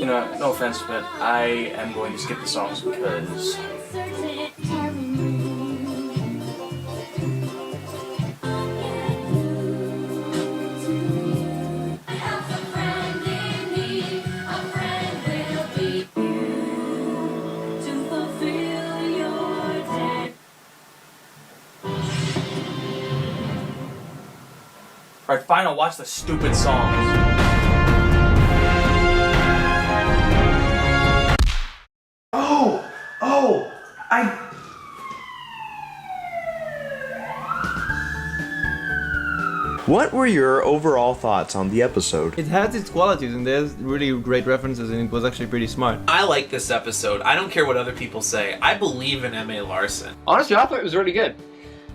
you know, no offense, but I am going to skip the songs because... Alright, fine, I'll watch the stupid songs. What were your overall thoughts on the episode? It has its qualities and there's really great references and it was actually pretty smart. I like this episode. I don't care what other people say. I believe in M.A. Larson. Honestly, I thought it was really good.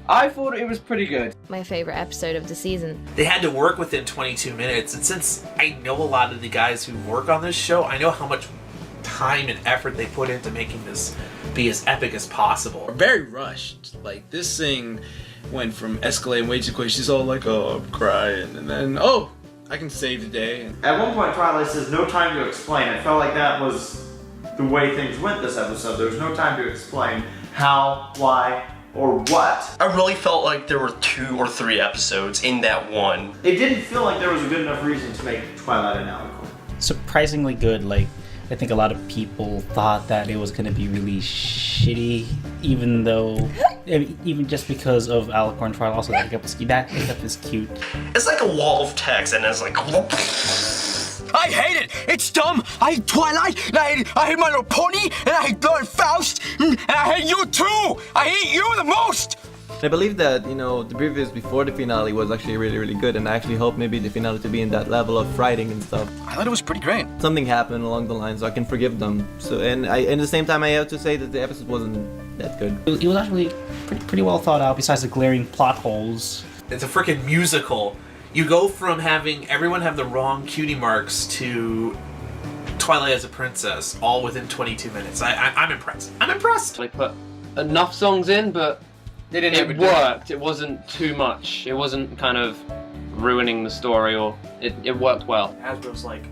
I thought it was pretty good. My favorite episode of the season. They had to work within 22 minutes, and since I know a lot of the guys who work on this show, I know how much time and effort they put into making this be as epic as possible. Very rushed. Like, this thing went from escalating way too quick. She's all like, oh, I'm crying, and then, oh, I can save the day. At one point, Twilight says, no time to explain. It felt like that was the way things went this episode. There was no time to explain how, why, or what. I really felt like there were 2 or 3 episodes in that one. It didn't feel like there was a good enough reason to make Twilight an Alicorn. Surprisingly good. Like, I think a lot of people thought that it was gonna be really shitty, even though, even just because of Alicorn Twilight. Also, that pickup is cute. It's like a wall of text, and it's like. I hate it! It's dumb! I hate Twilight, and I hate My Little Pony, and I hate Lord Faust, and I hate you too! I hate you the most! I believe that, you know, the previews before the finale was actually really, really good, and I actually hope maybe the finale to be in that level of writing and stuff. I thought it was pretty great. Something happened along the line, so I can forgive them. So, and at the same time, I have to say that the episode wasn't that good. It was actually pretty well thought out, besides the glaring plot holes. It's a freaking musical. You go from having everyone have the wrong cutie marks to Twilight as a princess, all within 22 minutes. I'm impressed. I'm impressed. They put enough songs in, but it worked. It wasn't too much. It wasn't kind of ruining the story, or it worked well. Hasbro's like,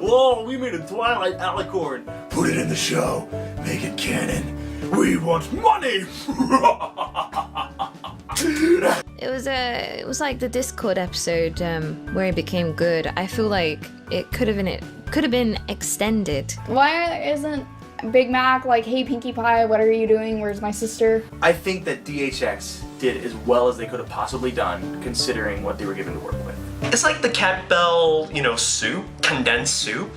whoa, we made a Twilight Alicorn. Put it in the show. Make it canon. We want money. It was like the Discord episode where it became good. I feel like it could have been extended. Why isn't Big Mac like, hey Pinkie Pie, what are you doing? Where's my sister? I think that DHX did as well as they could have possibly done, considering what they were given to work with. It's like the Cat Bell, you know, soup, condensed soup,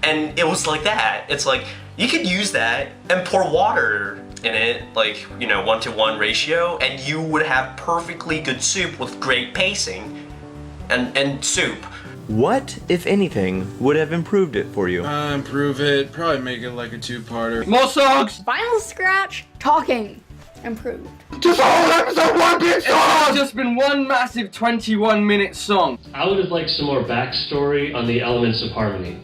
and it was like that. It's like, you could use that and pour water in it, like, you know, 1-to-1 ratio, and you would have perfectly good soup with great pacing and soup. What, if anything, would have improved it for you? Improve it, probably make it like a 2-parter. More songs! Final scratch, talking, improved. Just a whole episode, one big song! It's just been one massive 21-minute song. I would have liked some more backstory on the elements of harmony.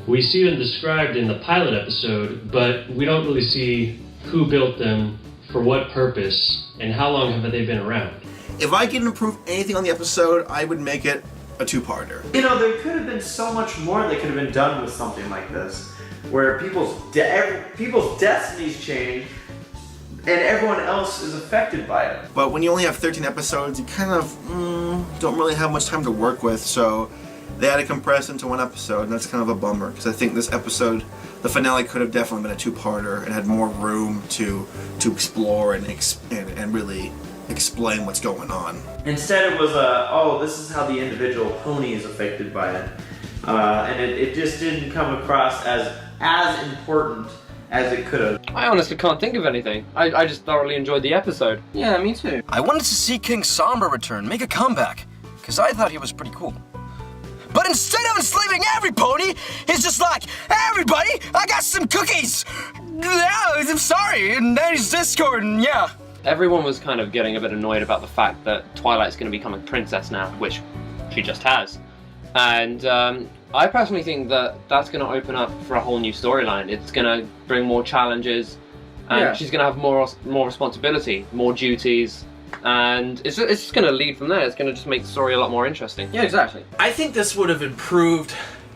We see them described in the pilot episode, but we don't really see who built them, for what purpose, and how long have they been around. If I could improve anything on the episode, I would make it a 2-parter. You know, there could have been so much more that could have been done with something like this, where people's destinies change, and everyone else is affected by it. But when you only have 13 episodes, you kind of don't really have much time to work with, so they had to compress into one episode, and that's kind of a bummer, because I think this episode, the finale, could have definitely been a 2-parter and had more room to explore and really explain what's going on. Instead it was this is how the individual pony is affected by it. And it just didn't come across as important as it could have. I honestly can't think of anything. I just thoroughly enjoyed the episode. Yeah, me too. I wanted to see King Sombra return, make a comeback, because I thought he was pretty cool. But instead of enslaving every pony, he's just like, hey, everybody, I got some cookies! Yeah, I'm sorry, and then he's Discord, and yeah. Everyone was kind of getting a bit annoyed about the fact that Twilight's going to become a princess now, which she just has. And I personally think that that's going to open up for a whole new storyline. It's going to bring more challenges, and she's going to have more responsibility, more duties, and it's just going to lead from there. It's going to just make the story a lot more interesting. Yeah, exactly. I think this would have improved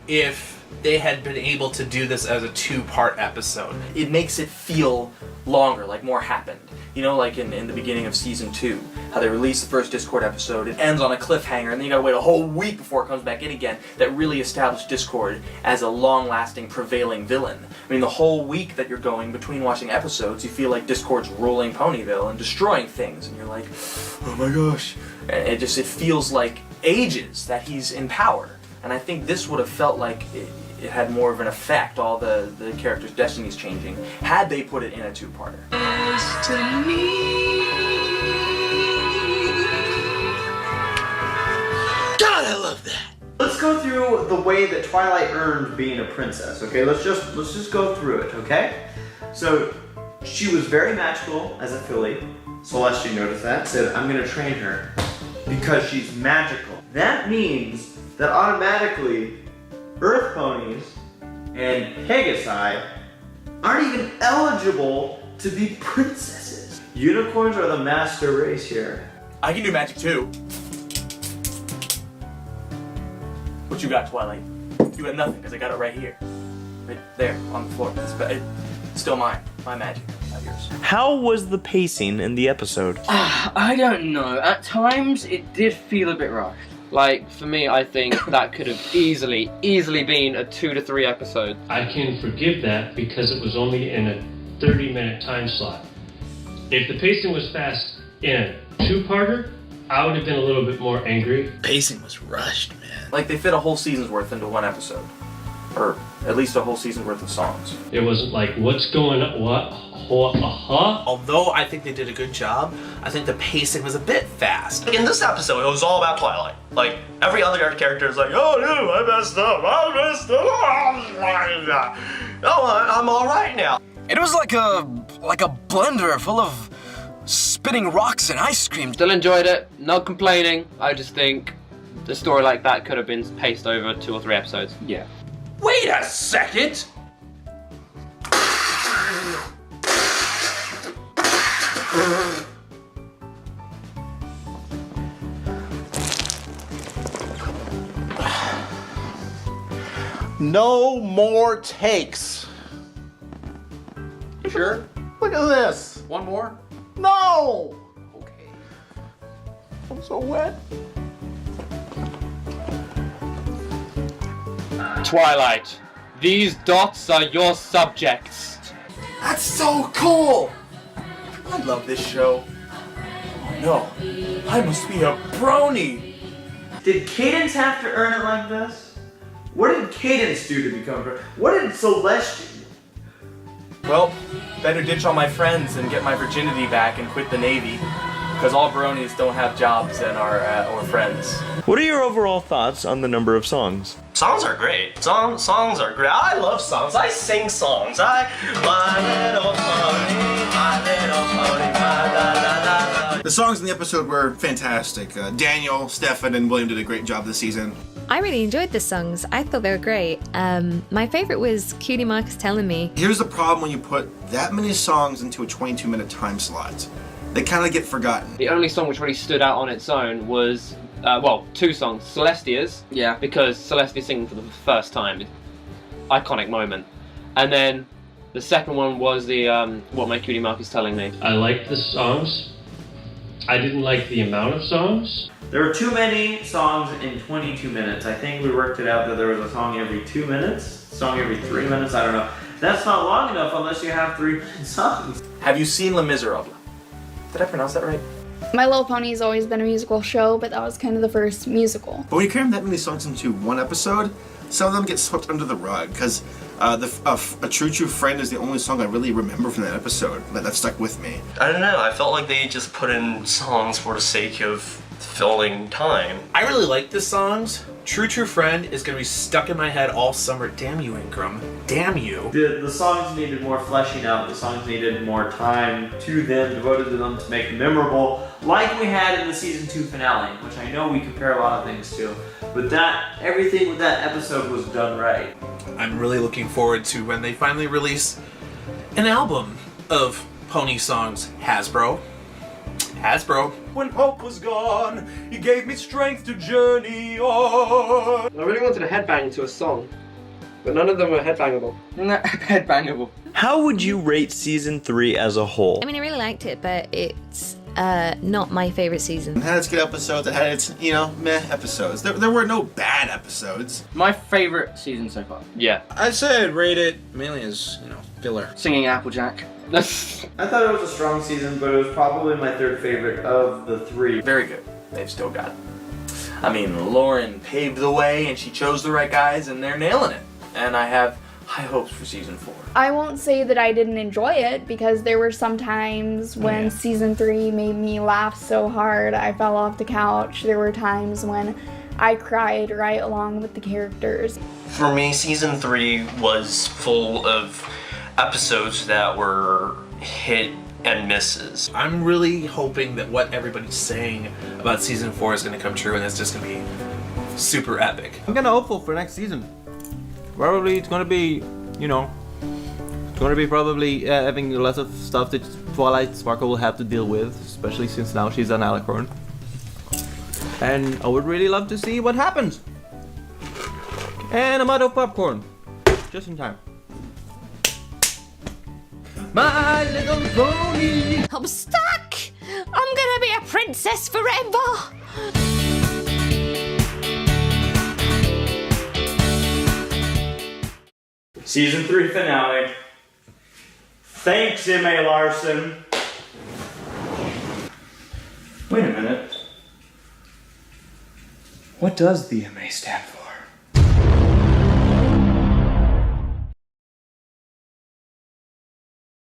if they had been able to do this as a 2-part episode. It makes it feel longer, like more happened. You know, like in the beginning of season 2, how they release the first Discord episode, it ends on a cliffhanger, and then you gotta wait a whole week before it comes back in again. That really established Discord as a long-lasting, prevailing villain. I mean, the whole week that you're going between watching episodes, you feel like Discord's ruling Ponyville and destroying things, and you're like, oh my gosh. And it feels like ages that he's in power. And I think this would have felt like it had more of an effect, all the characters' destinies changing, had they put it in a 2-parter. God, I love that. Let's go through the way that Twilight earned being a princess, okay? Let's just go through it, okay? So, she was very magical as a filly. Celestia noticed that, said, I'm gonna train her because she's magical. That means that automatically Earth ponies and Pegasi aren't even eligible to be princesses. Unicorns are the master race here. I can do magic too. What you got, Twilight? You got nothing, because I got it right here. Right there, on the floor. It's still mine. My magic, not yours. How was the pacing in the episode? I don't know. At times, it did feel a bit rushed. Like, for me, I think that could have easily been a 2 to 3 episode. I can forgive that because it was only in a 30-minute time slot. If the pacing was fast in a 2-parter, I would have been a little bit more angry. Pacing was rushed, man. Like, they fit a whole season's worth into one episode. Or at least a whole season's worth of songs. It wasn't like, what's going on? What? Although I think they did a good job, I think the pacing was a bit fast. In this episode, it was all about Twilight. Like, every other character is like, oh no, I messed up. Oh, I'm all right now. It was like a blender full of spinning rocks and ice cream. Still enjoyed it, not complaining. I just think a story like that could have been paced over 2 or 3 episodes. Yeah. Wait a second! No more takes. You sure? Look at this. One more? No! Okay. I'm so wet. Twilight, these dots are your subjects. That's so cool! I love this show. Oh no, I must be a brony! Did Cadence have to earn it like this? What did Cadence do to become a brony? What did Celestia do? Well, better ditch all my friends and get my virginity back and quit the Navy. Because all bronies don't have jobs and are or friends. What are your overall thoughts on the number of songs? Songs are great. Songs are great. I love songs. I sing songs. My little pony, my la la la. The songs in the episode were fantastic. Daniel, Stefan, and William did a great job this season. I really enjoyed the songs. I thought they were great. My favorite was Cutie Mark Telling Me. Here's the problem when you put that many songs into a 22-minute time slot. They kind of get forgotten. The only song which really stood out on its own was, 2 songs. Celestia's. Yeah. Because Celestia singing for the first time. Iconic moment. And then the second one was the What My Cutie Mark Is Telling Me. I liked the songs. I didn't like the amount of songs. There were too many songs in 22 minutes. I think we worked it out that there was a song every 2 minutes, song every 3 minutes, I don't know. That's not long enough unless you have 3-minute songs. Have you seen Les Miserables? Did I pronounce that right? My Little Pony's always been a musical show, but that was kind of the first musical. But when you cram that many songs into one episode, some of them get swept under the rug, because A True True Friend is the only song I really remember from that episode that stuck with me. I don't know, I felt like they just put in songs for the sake of filling time. I really like the songs. True True Friend is going to be stuck in my head all summer. Damn you, Ingram. Damn you. The songs needed more fleshing out. The songs needed more time to them, devoted to them to make them memorable, like we had in the season 2 finale, which I know we compare a lot of things to. But everything with that episode was done right. I'm really looking forward to when they finally release an album of pony songs. Hasbro. When hope was gone, you gave me strength to journey on. I really wanted to headbang to a song. but none of them were headbangable. Headbangable. How would you rate season 3 as a whole? I mean, I really liked it, but it's not my favorite season. It had its good episodes, it had its, meh episodes. There were no bad episodes. My favorite season so far. Yeah. I'd say I'd rate it mainly as, filler. Singing Applejack. I thought it was a strong season, but it was probably my third favorite of the 3. Very good. They've still got it. I mean, Lauren paved the way and she chose the right guys and they're nailing it. And I have high hopes for season 4. I won't say that I didn't enjoy it because there were some times when season 3 made me laugh so hard I fell off the couch. There were times when I cried right along with the characters. For me, season 3 was full of episodes that were hit and misses. I'm really hoping that what everybody's saying about season 4 is going to come true and it's just going to be super epic. I'm kind of hopeful for next season. Probably it's gonna be, it's gonna be probably having lots of stuff that Twilight Sparkle will have to deal with, especially since now she's an Alicorn. And I would really love to see what happens. And I'm out of popcorn, just in time. My Little Pony. I'm stuck. I'm gonna be a princess forever. Season 3 finale. Thanks, M.A. Larson. Wait a minute. What does the M.A. stand for?